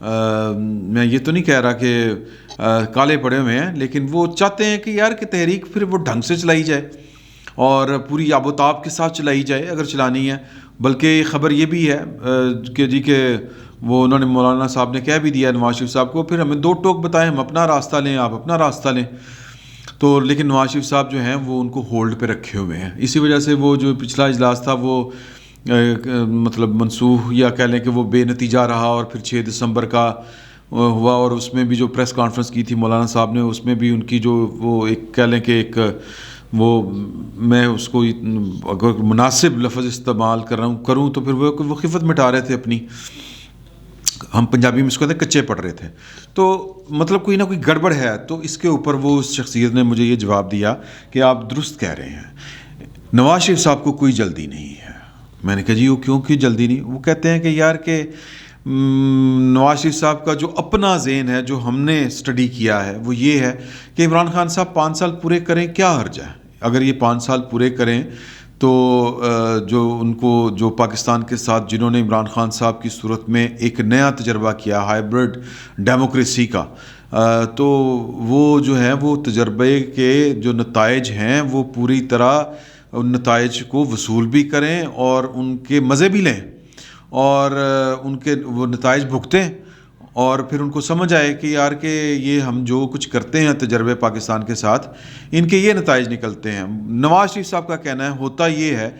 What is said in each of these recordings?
میں یہ تو نہیں کہہ رہا کہ کالے پڑے ہوئے ہیں، لیکن وہ چاہتے ہیں کہ یار کہ تحریک پھر وہ ڈھنگ سے چلائی جائے اور پوری آب و تاب کے ساتھ چلائی جائے اگر چلانی ہے. بلکہ خبر یہ بھی ہے کہ جی کہ وہ انہوں نے مولانا صاحب نے کہہ بھی دیا نواز شریف صاحب کو، پھر ہمیں دو ٹوک بتائیں، ہم اپنا راستہ لیں، آپ اپنا راستہ لیں. تو لیکن نواز شریف صاحب جو ہیں وہ ان کو ہولڈ پہ رکھے ہوئے ہیں. اسی وجہ سے وہ جو پچھلا اجلاس تھا وہ مطلب منسوخ یا کہہ لیں کہ وہ بے نتیجہ رہا، اور پھر 6 دسمبر کا ہوا، اور اس میں بھی جو پریس کانفرنس کی تھی مولانا صاحب نے، اس میں بھی ان کی جو وہ ایک کہہ لیں کہ ایک وہ میں اس کو اگر مناسب لفظ استعمال کروں تو پھر وہ خفت مٹا رہے تھے اپنی، ہم پنجابی میں اس کو کہتے ہیں کچے پڑ رہے تھے. تو مطلب کوئی نہ کوئی گڑبڑ ہے. تو اس کے اوپر وہ اس شخصیت نے مجھے یہ جواب دیا کہ آپ درست کہہ رہے ہیں، نواز شریف صاحب کو کوئی جلدی نہیں ہے. میں نے کہا جی وہ کیوں جلدی نہیں؟ وہ کہتے ہیں کہ یار کہ نواز شریف صاحب کا جو اپنا ذہن ہے، جو ہم نے اسٹڈی کیا ہے، وہ یہ ہے کہ عمران خان صاحب 5 سال پورے کریں، کیا حرج ہے اگر یہ 5 سال پورے کریں تو جو ان کو جو پاکستان کے ساتھ جنہوں نے عمران خان صاحب کی صورت میں ایک نیا تجربہ کیا ہائبرڈ ڈیموکریسی کا، تو وہ جو ہے وہ تجربے کے جو نتائج ہیں وہ پوری طرح ان نتائج کو وصول بھی کریں اور ان کے مزے بھی لیں اور ان کے وہ نتائج بھگتیں، اور پھر ان کو سمجھ آئے کہ یار کہ یہ ہم جو کچھ کرتے ہیں تجربے پاکستان کے ساتھ، ان کے یہ نتائج نکلتے ہیں. نواز شریف صاحب کا کہنا ہے ہوتا یہ ہے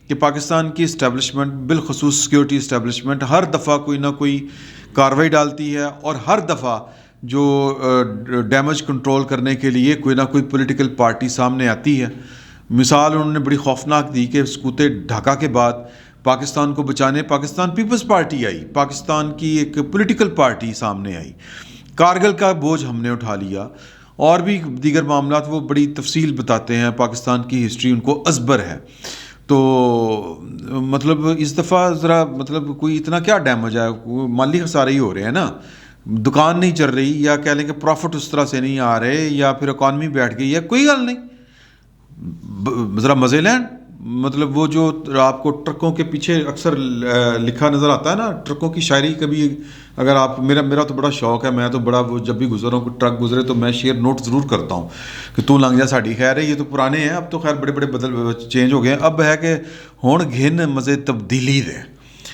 کہ پاکستان کی اسٹیبلشمنٹ، بالخصوص سیکیورٹی اسٹیبلشمنٹ، ہر دفعہ کوئی نہ کوئی کارروائی ڈالتی ہے، اور ہر دفعہ جو ڈیمیج کنٹرول کرنے کے لیے کوئی نہ کوئی پولیٹیکل پارٹی سامنے آتی ہے. مثال انہوں نے بڑی خوفناک دی کہ سکوت ڈھاکہ کے بعد پاکستان کو بچانے پاکستان پیپلز پارٹی آئی، پاکستان کی ایک پولیٹیکل پارٹی سامنے آئی. کارگل کا بوجھ ہم نے اٹھا لیا، اور بھی دیگر معاملات وہ بڑی تفصیل بتاتے ہیں، پاکستان کی ہسٹری ان کو ازبر ہے. تو مطلب اس دفعہ ذرا مطلب کوئی اتنا کیا ڈیمیج ہے، مالی خسارے ہی ہو رہے ہیں نا، دکان نہیں چل رہی، یا کہہ لیں کہ پروفٹ اس طرح سے نہیں آ رہے، یا پھر اکانومی بیٹھ گئی ہے، کوئی گل نہیں، ذرا مزے لیں. مطلب وہ جو آپ کو ٹرکوں کے پیچھے اکثر لکھا نظر آتا ہے نا، ٹرکوں کی شاعری، کبھی اگر آپ میرا تو بڑا شوق ہے، میں تو بڑا وہ جب بھی گزر رہا ہوں ٹرک گزرے تو میں شیئر نوٹ ضرور کرتا ہوں کہ تو لنگ جا ساڑی. خیر ہے یہ تو پرانے ہیں، اب تو خیر بڑے بدل چینج ہو گئے ہیں. اب ہے کہ ہون گھن مزے تبدیلی دے.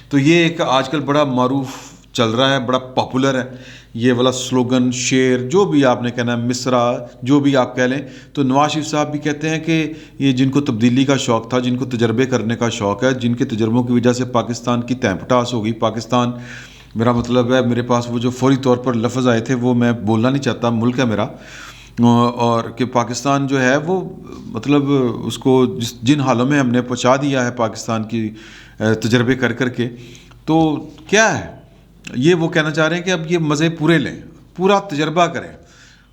تو یہ ایک آج کل بڑا معروف چل رہا ہے، بڑا پاپولر ہے یہ والا سلوگن، شعر، جو بھی آپ نے کہنا ہے، مصرع، جو بھی آپ کہہ لیں. تو نواز شریف صاحب بھی کہتے ہیں کہ یہ جن کو تبدیلی کا شوق تھا، جن کو تجربے کرنے کا شوق ہے، جن کے تجربوں کی وجہ سے پاکستان کی تین پٹاس ہو گئی، پاکستان، میرا مطلب ہے میرے پاس وہ جو فوری طور پر لفظ آئے تھے وہ میں بولنا نہیں چاہتا، ملک ہے میرا، اور کہ پاکستان جو ہے وہ مطلب اس کو جن حالوں میں ہم نے پہنچا دیا ہے پاکستان کی تجربے کر کے، تو کیا ہے یہ وہ کہنا چاہ رہے ہیں کہ اب یہ مزے پورے لیں، پورا تجربہ کریں،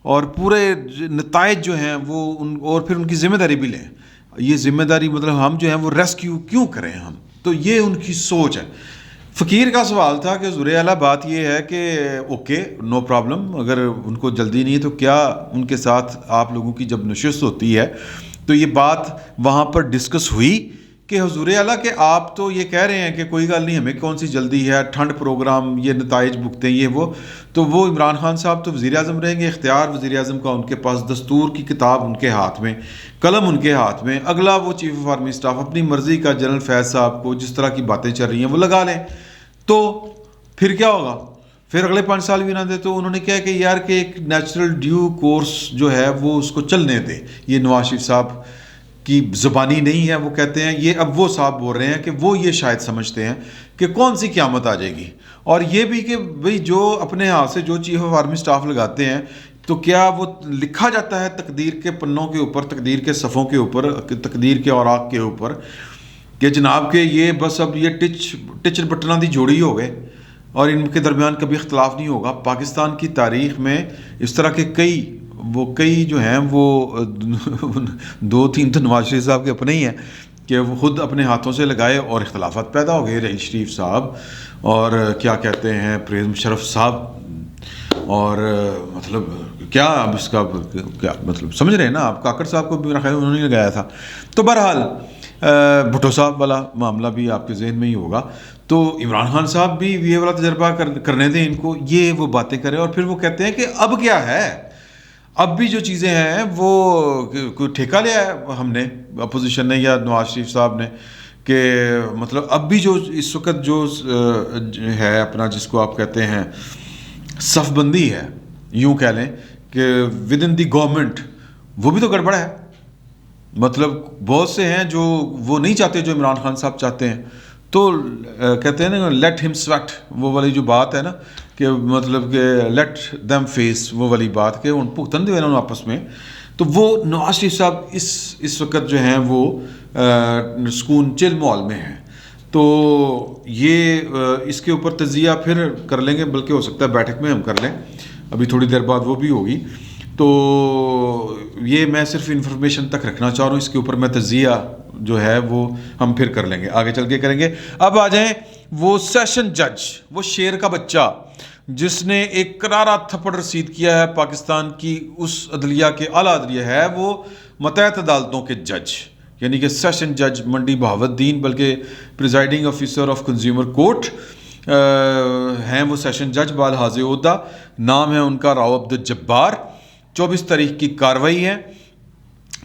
اور پورے نتائج جو ہیں وہ اور پھر ان کی ذمہ داری بھی لیں. یہ ذمہ داری مطلب ہم جو ہیں وہ ریسکیو کیوں کریں ہم، تو یہ ان کی سوچ ہے. فقیر کا سوال تھا کہ حضور اعلیٰ بات یہ ہے کہ اوکے نو پرابلم، اگر ان کو جلدی نہیں ہے تو کیا ان کے ساتھ آپ لوگوں کی جب نشست ہوتی ہے تو یہ بات وہاں پر ڈسکس ہوئی کہ حضور اعلیٰ کہ آپ تو یہ کہہ رہے ہیں کہ کوئی گل نہیں، ہمیں کون سی جلدی ہے، ٹھنڈ پروگرام، یہ نتائج بھگتے ہیں، یہ وہ، تو وہ عمران خان صاحب تو وزیر اعظم رہیں گے، اختیار وزیر اعظم کا ان کے پاس، دستور کی کتاب ان کے ہاتھ میں، قلم ان کے ہاتھ میں، اگلا وہ چیف آف آرمی اسٹاف اپنی مرضی کا جنرل فیض صاحب کو جس طرح کی باتیں چل رہی ہیں وہ لگا لیں. تو پھر کیا ہوگا، پھر اگلے 5 سال بھی نہ دے. تو انہوں نے کہا کہ یار کہ ایک نیچرل ڈیو کورس جو ہے وہ اس کو چلنے دے. یہ نواز شریف صاحب کی زبانی نہیں ہے، وہ کہتے ہیں، یہ اب وہ صاحب بول رہے ہیں کہ وہ یہ شاید سمجھتے ہیں کہ کون سی قیامت آ جائے گی، اور یہ بھی کہ بھئی جو اپنے ہاتھ سے جو چیف آف آرمی اسٹاف لگاتے ہیں تو کیا وہ لکھا جاتا ہے تقدیر کے پنوں کے اوپر، تقدیر کے صفوں کے اوپر، تقدیر کے اوراق کے اوپر کہ جناب کہ یہ بس اب یہ ٹچ بٹنا دی جوڑی ہو گئے اور ان کے درمیان کبھی اختلاف نہیں ہوگا. پاکستان کی تاریخ میں اس طرح کے کئی جو ہیں وہ 2-3 تو نواز شریف صاحب کے اپنے ہی ہیں کہ وہ خود اپنے ہاتھوں سے لگائے اور اختلافات پیدا ہو گئے. رئیس شریف صاحب اور کیا کہتے ہیں پرویز مشرف صاحب، اور مطلب کیا اب اس کا کیا مطلب سمجھ رہے ہیں نا آپ. کاکڑ صاحب کو بھی میرا خیال انہوں نے لگایا تھا. تو بہرحال بھٹو صاحب والا معاملہ بھی آپ کے ذہن میں ہی ہوگا. تو عمران خان صاحب بھی یہ والا تجربہ کرنے دیں ان کو، یہ وہ باتیں کریں، اور پھر وہ کہتے ہیں کہ اب کیا ہے، اب بھی جو چیزیں ہیں وہ کوئی ٹھیکہ لیا ہے ہم نے، اپوزیشن نے یا نواز شریف صاحب نے، کہ مطلب اب بھی جو اس وقت جو ہے اپنا جس کو آپ کہتے ہیں صف بندی ہے، یوں کہہ لیں کہ ود ان دی گورنمنٹ، وہ بھی تو گڑبڑ ہے. مطلب بہت سے ہیں جو وہ نہیں چاہتے جو عمران خان صاحب چاہتے ہیں، تو کہتے ہیں نا لیٹ ہم سویٹ، وہ والی جو بات ہے نا کہ مطلب کہ لیٹ دیم فیس، وہ والی بات کہ ان بھگتن دے انہوں آپس میں. تو وہ نواز شریف صاحب اس وقت جو ہیں وہ سکون چل ماحول میں ہیں. تو یہ اس کے اوپر تجزیہ پھر کر لیں گے، بلکہ ہو سکتا ہے بیٹھک میں ہم کر لیں، ابھی تھوڑی دیر بعد وہ بھی ہوگی. تو یہ میں صرف انفارمیشن تک رکھنا چاہ رہا ہوں، اس کے اوپر میں تجزیہ جو ہے وہ ہم پھر کر لیں گے، آگے چل کے کریں گے. اب آ جائیں وہ سیشن جج، وہ شیر کا بچہ جس نے ایک کرارا تھپڑ رسید کیا ہے پاکستان کی اس عدلیہ کے، اعلیٰ عدلیہ ہے وہ ماتحت عدالتوں کے جج، یعنی کہ سیشن جج منڈی بہاوت الدین، بلکہ presiding officer of consumer court ہیں وہ سیشن جج بالحاظ عہدہ. نام ہے ان کا راؤ عبدالجبار. 24 تاریخ کی کاروائی ہے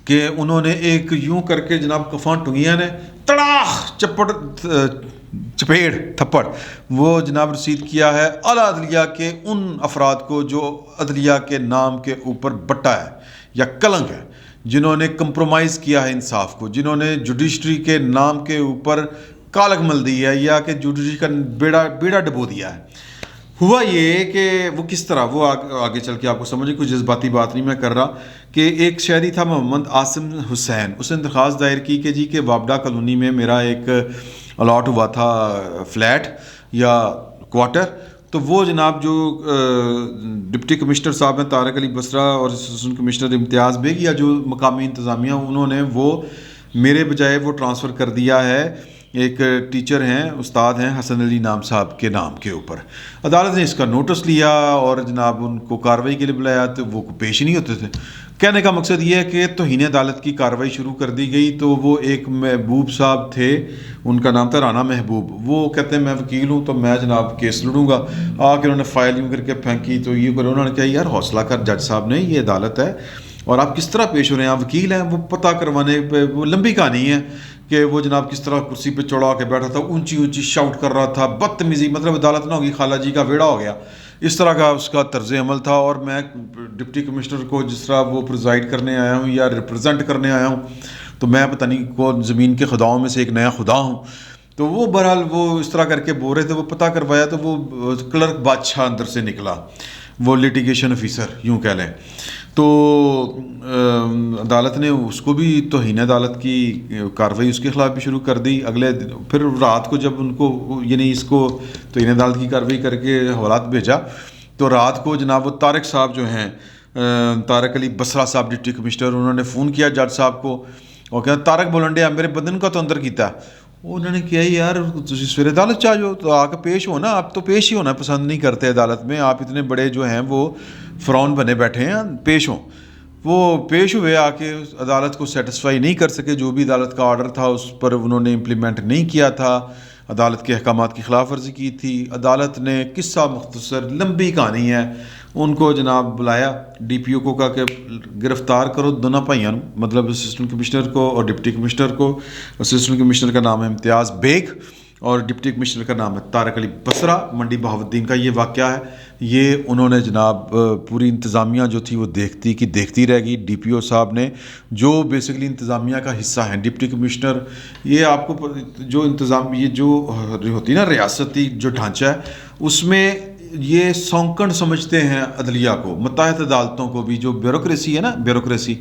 کہ انہوں نے ایک یوں کر کے جناب کفان ٹنگیاں نے تڑاخ چپیڑ تھپڑ وہ جناب رسید کیا ہے اعلیٰ عدلیہ کے ان افراد کو جو عدلیہ کے نام کے اوپر بٹا ہے یا کلنک ہے، جنہوں نے کمپرومائز کیا ہے انصاف کو، جنہوں نے جوڈیشری کے نام کے اوپر کالک مل دی ہے یا کہ جوڈیشری کا بیڑا ڈبو دیا ہے. ہوا یہ کہ وہ کس طرح، وہ آگے چل کے آپ کو سمجھے، کوئی جذباتی بات نہیں میں کر رہا، کہ ایک شہری تھا محمد عاصم حسین، اس نے درخواست دائر کی کہ جی کہ وابڈا کالونی میں میرا ایک الاٹ ہوا تھا فلیٹ یا کوارٹر. تو وہ جناب جو ڈپٹی کمشنر صاحب ہیں طارق علی بسرا اور اسسٹنٹ کمشنر امتیاز بیگ یا جو مقامی انتظامیہ، انہوں نے وہ میرے بجائے وہ ٹرانسفر کر دیا ہے ایک ٹیچر ہیں، استاد ہیں حسن علی نام صاحب کے نام کے اوپر. عدالت نے اس کا نوٹس لیا اور جناب ان کو کارروائی کے لیے بلایا تو وہ پیش نہیں ہوتے تھے. کہنے کا مقصد یہ ہے کہ توہین عدالت کی کارروائی شروع کر دی گئی. تو وہ ایک محبوب صاحب تھے، ان کا نام تھا رانا محبوب، وہ کہتے ہیں میں وکیل ہوں تو میں جناب کیس لڑوں گا. آ کے انہوں نے فائل یوں کر کے پھینکی، تو یہ کرو، انہوں نے کہا یار حوصلہ کر جج صاحب نے، یہ عدالت ہے اور آپ کس طرح پیش ہو رہے ہیں، آپ وکیل ہیں. وہ پتہ کروانے پہ وہ لمبی کہانی ہے کہ وہ جناب کس طرح کرسی پہ چڑھا کے بیٹھا تھا، اونچی اونچی شاؤٹ کر رہا تھا، بدتمیزی، مطلب عدالت نہ ہوگی خالہ جی کا ویڑا ہو گیا، اس طرح کا اس کا طرز عمل تھا. اور میں ڈپٹی کمشنر کو جس طرح وہ پریزائڈ کرنے آیا ہوں یا ریپرزینٹ کرنے آیا ہوں، تو میں پتہ نہیں کون زمین کے خداؤں میں سے ایک نیا خدا ہوں. تو وہ بہرحال وہ اس طرح کر کے بول رہے تھے، وہ پتہ کروایا تو وہ کلرک بادشاہ اندر سے نکلا، وہ لیٹیگیشن آفیسر یوں کہہ لیں. تو عدالت نے اس کو بھی توہین عدالت کی کارروائی اس کے خلاف بھی شروع کر دی. اگلے پھر رات کو جب ان کو یعنی اس کو توہین عدالت کی کارروائی کر کے حوالات بھیجا، تو رات کو جناب وہ طارق صاحب جو ہیں، طارق علی بسرا صاحب ڈپٹی کمشنر، انہوں نے فون کیا جج صاحب کو اور کہا طارق بولن ڈیا میرے بدن کا تو اندر کیتا. انہوں نے کیا یار تسی سویرے عدالت چاہ جاؤ تو آ کے پیش ہونا، آپ تو پیش ہی ہونا پسند نہیں کرتے عدالت میں، آپ اتنے بڑے جو ہیں وہ فرعون بنے بیٹھے ہیں، پیش ہوں. وہ پیش ہوئے، آ کے عدالت کو سیٹسفائی نہیں کر سکے، جو بھی عدالت کا آرڈر تھا اس پر انہوں نے امپلیمنٹ نہیں کیا تھا، عدالت کے احکامات کی خلاف ورزی کی تھی. عدالت نے قصہ مختصر لمبی کہانی ہے، ان کو جناب بلایا، ڈی پی او کو کہا کہ گرفتار کرو دونوں بھائیوں، مطلب اسسٹنٹ کمشنر کو اور ڈپٹی کمشنر کو. اسسٹنٹ کمشنر کا نام ہے امتیاز بیگ اور ڈپٹی کمشنر کا نام ہے طارق علی بسرا. منڈی بہاوت الدین کا یہ واقعہ ہے. یہ انہوں نے جناب پوری انتظامیہ جو تھی وہ دیکھتی رہ گئی. ڈی پی او صاحب نے جو بیسکلی انتظامیہ کا حصہ ہیں، ڈپٹی کمشنر، یہ آپ کو جو انتظام یہ جو ہوتی ہے نا ریاستی جو ڈھانچہ ہے، اس میں یہ سونکن سمجھتے ہیں عدلیہ کو، ماتحت عدالتوں کو بھی، جو بیوروکریسی ہے نا، بیوروکریسی،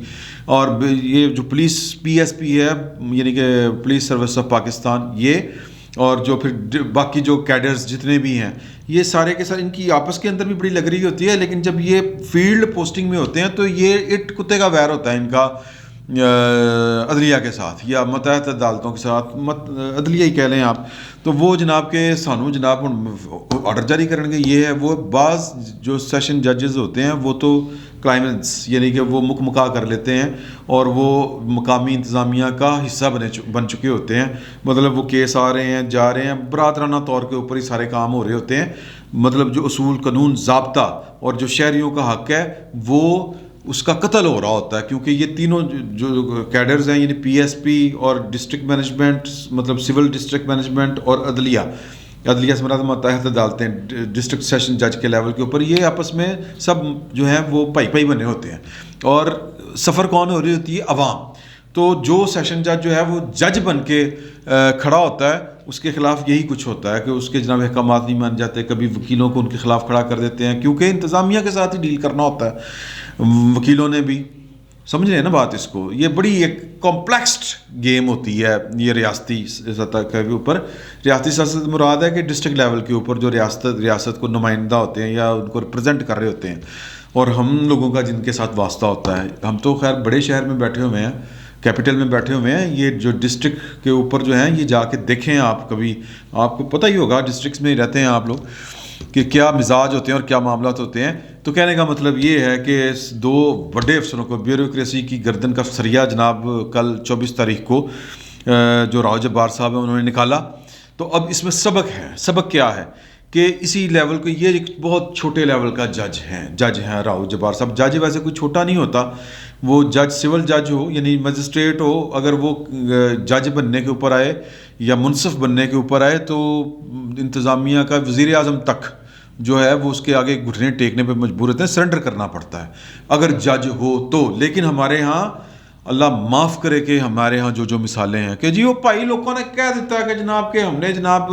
اور یہ جو پولیس پی ایس پی ہے یعنی کہ پولیس سروس آف پاکستان، یہ اور جو پھر باقی جو کیڈرز جتنے بھی ہیں، یہ سارے کے سارے ان کی آپس کے اندر بھی بڑی لگ رہی ہوتی ہے. لیکن جب یہ فیلڈ پوسٹنگ میں ہوتے ہیں تو یہ اٹ کتے کا ویر ہوتا ہے ان کا عدلیہ کے ساتھ یا متحدہ عدالتوں کے ساتھ، عدلیہ ہی کہہ لیں آپ، تو وہ جناب کہ سانو جناب آرڈر جاری کریں گے. یہ ہے وہ بعض جو سیشن ججز ہوتے ہیں وہ تو کلائمنٹس یعنی کہ وہ مکا کر لیتے ہیں اور وہ مقامی انتظامیہ کا حصہ بن چکے ہوتے ہیں. مطلب وہ کیس آ رہے ہیں جا رہے ہیں، برادرانہ طور کے اوپر ہی سارے کام ہو رہے ہوتے ہیں. مطلب جو اصول قانون ضابطہ اور جو شہریوں کا حق ہے وہ اس کا قتل ہو رہا ہوتا ہے، کیونکہ یہ تینوں جو کیڈرز ہیں یعنی پی ایس پی اور ڈسٹرکٹ مینجمنٹ، مطلب سول ڈسٹرکٹ مینجمنٹ اور عدلیہ سے مراد متحدہ عدالتیں ڈسٹرکٹ سیشن جج کے لیول کے اوپر، یہ آپس میں سب جو ہیں وہ پائی بنے ہوتے ہیں. اور سفر کون ہو رہی ہوتی ہے؟ عوام. تو جو سیشن جج جو ہے وہ جج بن کے کھڑا ہوتا ہے، اس کے خلاف یہی کچھ ہوتا ہے کہ اس کے جناب احکامات نہیں مان جاتے، کبھی وکیلوں کو ان کے خلاف کھڑا کر دیتے ہیں، کیونکہ انتظامیہ کے ساتھ ہی ڈیل کرنا ہوتا ہے وکیلوں نے بھی. سمجھ رہے ہیں نا بات اس کو؟ یہ بڑی ایک کمپلیکسڈ گیم ہوتی ہے یہ ریاستی سطح کے اوپر. ریاستی سطح مراد ہے کہ ڈسٹرکٹ لیول کے اوپر جو ریاست کو نمائندہ ہوتے ہیں یا ان کو ریپرزینٹ کر رہے ہوتے ہیں، اور ہم لوگوں کا جن کے ساتھ واسطہ ہوتا ہے. ہم تو خیر بڑے شہر میں بیٹھے ہوئے ہیں، کیپٹل میں بیٹھے ہوئے ہیں. یہ جو ڈسٹرکٹ کے اوپر جو ہیں یہ جا کے دیکھیں آپ، کبھی آپ کو پتہ ہی ہوگا ڈسٹرکٹس میں ہی رہتے ہیں آپ لوگ کہ کیا مزاج ہوتے ہیں اور کیا معاملات ہوتے ہیں. تو کہنے کا مطلب یہ ہے کہ دو بڑے افسروں کو بیوروکریسی کی گردن کا سریہ جناب کل 24 تاریخ کو جو راؤ جبار صاحب ہیں انہوں نے نکالا. تو اب اس میں سبق ہے. سبق کیا ہے کہ اسی لیول کو یہ ایک بہت چھوٹے لیول کا جج ہیں راؤ جبار صاحب. جج ویسے کوئی چھوٹا نہیں ہوتا، وہ جج سول جج ہو یعنی مجسٹریٹ ہو، اگر وہ جج بننے کے اوپر آئے یا منصف بننے کے اوپر آئے تو انتظامیہ کا وزیر اعظم تک جو ہے وہ اس کے آگے گھٹنے ٹیکنے پہ مجبور ہوتے ہیں، سرنڈر کرنا پڑتا ہے اگر جج ہو تو. لیکن ہمارے ہاں اللہ معاف کرے کہ ہمارے ہاں جو مثالیں ہیں کہ جی وہ بھائی لوگوں نے کہہ دیتا ہے کہ جناب کہ ہم نے جناب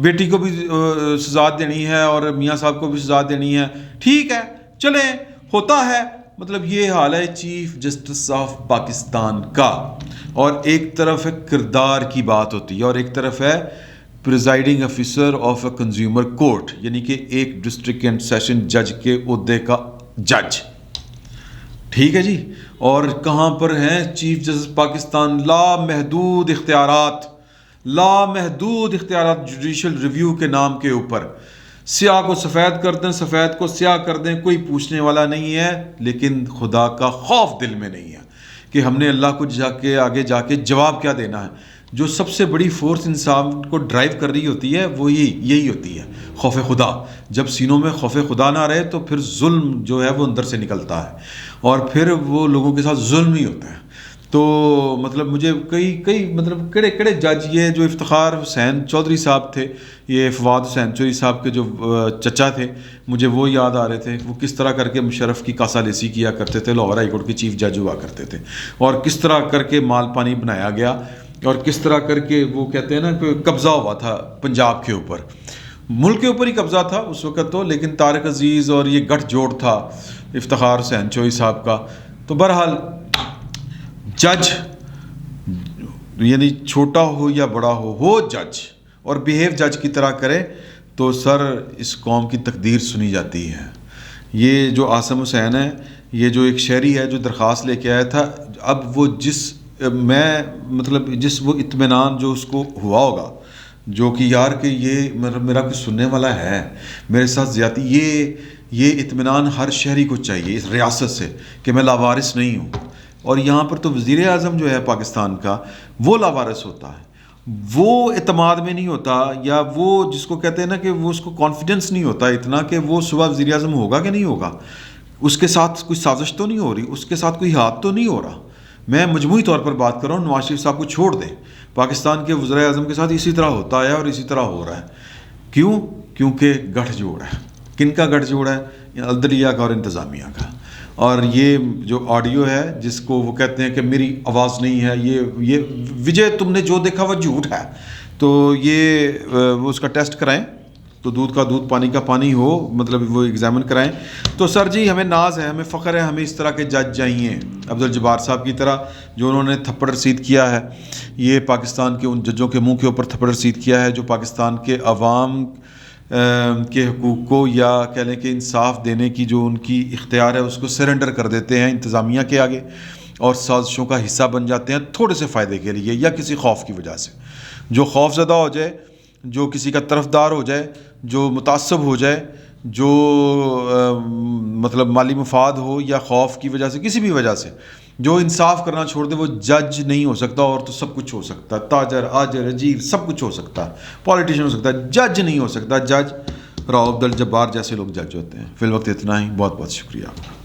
بیٹی کو بھی سزا دینی ہے اور میاں صاحب کو بھی سزا دینی ہے، ٹھیک ہے چلیں ہوتا ہے. مطلب یہ حال ہے چیف جسٹس آف پاکستان کا. اور ایک طرف ہے کردار کی بات ہوتی ہے اور ایک طرف ہے presiding officer of a consumer court یعنی کہ ایک ڈسٹرکٹ اینڈ سیشن جج کے عہدے کا جج. ٹھیک ہے جی. اور کہاں پر ہیں چیف جسٹس پاکستان؟ لامحدود اختیارات جوڈیشل ریویو کے نام کے اوپر. سیاہ کو سفید کر دیں، سفید کو سیاہ کر دیں، کوئی پوچھنے والا نہیں ہے. لیکن خدا کا خوف دل میں نہیں ہے کہ ہم نے اللہ کو آگے جا کے جواب کیا دینا ہے. جو سب سے بڑی فورس انسان کو ڈرائیو کر رہی ہوتی ہے وہ یہی ہوتی ہے، خوف خدا. جب سینوں میں خوف خدا نہ رہے تو پھر ظلم جو ہے وہ اندر سے نکلتا ہے اور پھر وہ لوگوں کے ساتھ ظلم ہی ہوتا ہے. تو مطلب مجھے کئی مطلب کڑے جج یہ جو افتخار حسین چودھری صاحب تھے، یہ فواد حسین چودھری صاحب کے جو چچا تھے، مجھے وہ یاد آ رہے تھے. وہ کس طرح کر کے مشرف کی کاسا لیسی کیا کرتے تھے، لاہور ہائی کورٹ کے چیف جج ہوا کرتے تھے، اور کس طرح کر کے مال پانی بنایا گیا اور کس طرح کر کے وہ کہتے ہیں نا کہ قبضہ ہوا تھا پنجاب کے اوپر. ملک کے اوپر ہی قبضہ تھا اس وقت تو، لیکن طارق عزیز اور یہ گٹھ جوڑ تھا افتخار حسین چودھری صاحب کا. تو بہرحال جج یعنی چھوٹا ہو یا بڑا ہو جج اور بیہیو جج کی طرح کرے تو سر اس قوم کی تقدیر سنی جاتی ہے. یہ جو عاصم حسین ہے، یہ جو ایک شہری ہے جو درخواست لے کے آیا تھا، اب وہ جس وہ اطمینان جو اس کو ہوا ہوگا جو کہ یار کہ یہ میرا کوئی سننے والا ہے میرے ساتھ زیادتی، یہ اطمینان ہر شہری کو چاہیے اس ریاست سے کہ میں لاوارث نہیں ہوں. اور یہاں پر تو وزیر اعظم جو ہے پاکستان کا وہ لاوارث ہوتا ہے، وہ اعتماد میں نہیں ہوتا، یا وہ جس کو کہتے ہیں نا کہ وہ اس کو کانفیڈنس نہیں ہوتا اتنا کہ وہ صبح وزیر اعظم ہوگا کہ نہیں ہوگا. اس کے ساتھ کوئی سازش تو نہیں ہو رہی، اس کے ساتھ کوئی ہاتھ تو نہیں ہو رہا. میں مجموعی طور پر بات کر رہا ہوں. نواز شریف صاحب کو چھوڑ دیں، پاکستان کے وزراء اعظم کے ساتھ اسی طرح ہوتا ہے اور اسی طرح ہو رہا ہے. کیوں؟ کیونکہ گٹھ جوڑ ہے. کن کا گٹھ جوڑ ہے؟ عدلیہ کا اور انتظامیہ کا. اور یہ جو آڈیو ہے جس کو وہ کہتے ہیں کہ میری آواز نہیں ہے، یہ وجے تم نے جو دیکھا وہ جھوٹ ہے، تو یہ وہ اس کا ٹیسٹ کرائیں تو دودھ کا دودھ پانی کا پانی ہو، مطلب وہ ایگزامن کرائیں. تو سر جی ہمیں ناز ہے، ہمیں فخر ہے، ہمیں اس طرح کے جج چاہیے عبدالجبار صاحب کی طرح جو انہوں نے تھپڑ رسید کیا ہے. یہ پاکستان کے ان ججوں کے منہ کے اوپر تھپڑ رسید کیا ہے جو پاکستان کے عوام کے حقوق کو یا کہہ لیں کہ انصاف دینے کی جو ان کی اختیار ہے اس کو سرنڈر کر دیتے ہیں انتظامیہ کے آگے. اور سازشوں کا حصہ بن جاتے ہیں تھوڑے سے فائدے کے لیے یا کسی خوف کی وجہ سے. جو خوف زدہ ہو جائے, جو کسی کا طرفدار ہو جائے, جو متعصب ہو جائے, جو مطلب مالی مفاد ہو یا خوف کی وجہ سے, کسی بھی وجہ سے جو انصاف کرنا چھوڑ دے, وہ جج نہیں ہو سکتا. اور تو سب کچھ ہو سکتا ہے, تاجر, آجر, اجیر, سب کچھ ہو سکتا ہے, پولیٹیشین ہو سکتا ہے, جج نہیں ہو سکتا. جج راؤ عبد الجبار جیسے لوگ جج ہوتے ہیں. فی الوقت اتنا ہی. بہت بہت شکریہ آپ کا.